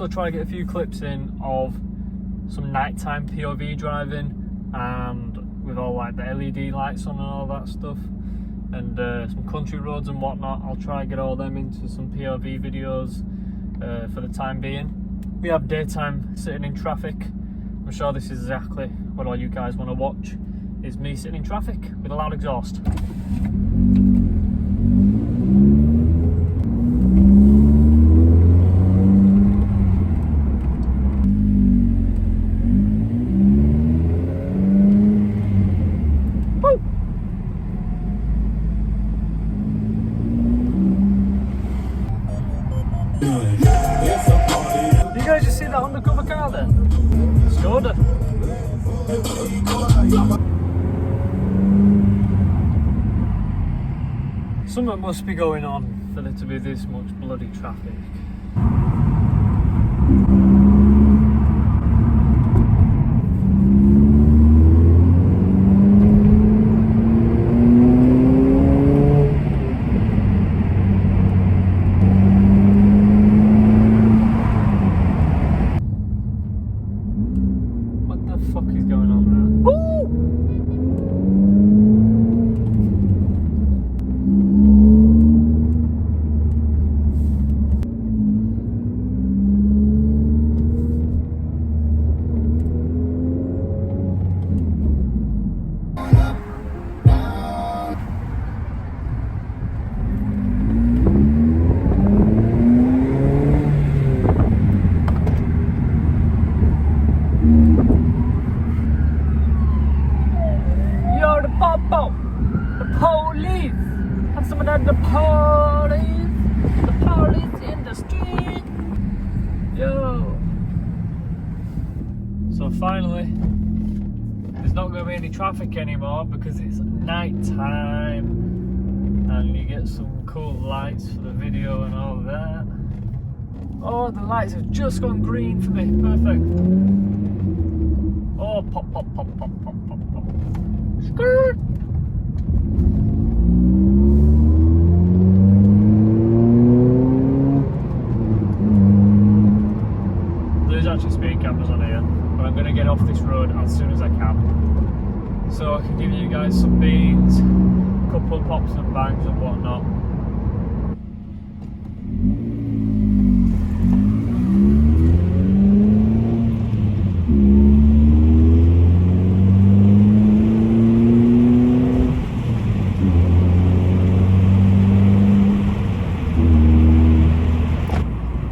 also try to get a few clips in of some nighttime POV driving, and with all like the LED lights on and all that stuff, and some country roads and whatnot. I'll try to get all them into some POV videos for the time being. We have daytime sitting in traffic. I'm sure this is exactly what all you guys want to watch, is me sitting in traffic with a loud exhaust. You guys just see that undercover car there? Skoda. Something must be going on for there to be this much bloody traffic. Police! Have someone at the police! The police in the street! Yo! So finally, there's not going to be any traffic anymore because it's night time, and you get some cool lights for the video and all that. Oh, the lights have just gone green for me. Perfect. Oh, pop, pop, pop, pop, pop, pop, pop. Skirt! Speed cameras on here, but I'm going to get off this road as soon as I can, so I can give you guys some beans, a couple of pops and bangs and whatnot.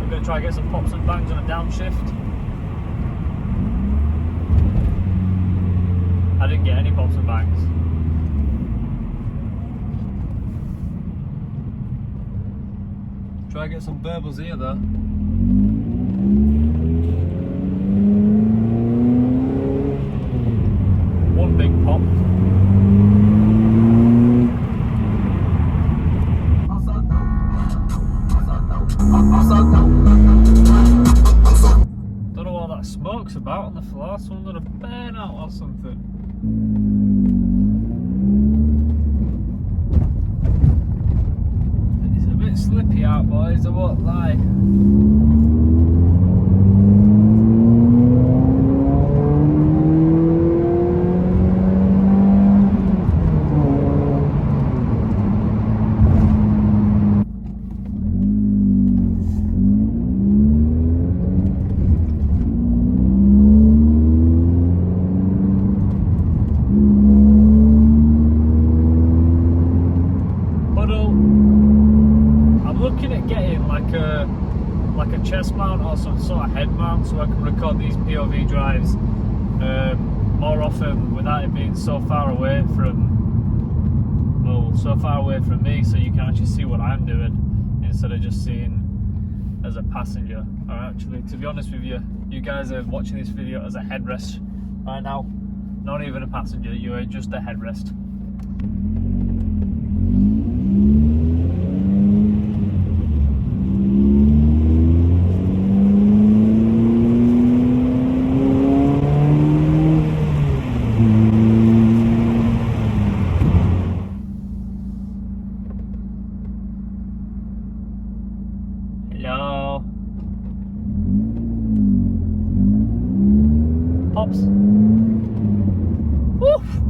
I'm going to try and get some pops and bangs on a downshift. I didn't get any pops and bangs. Try and get some burbles here though. One big pop. Don't know what that smoke's about on the floor. Someone's got a burn out or something. It's a bit slippy out, boys, I won't lie. Like a chest mount or some sort of head mount, so I can record these POV drives more often without it being so far away from, well, so far away from me, so you can actually see what I'm doing instead of just seeing as a passenger. Or actually, to be honest with you, you guys are watching this video as a headrest right now, not even a passenger, you are just a headrest. Hello. Pops. Woo!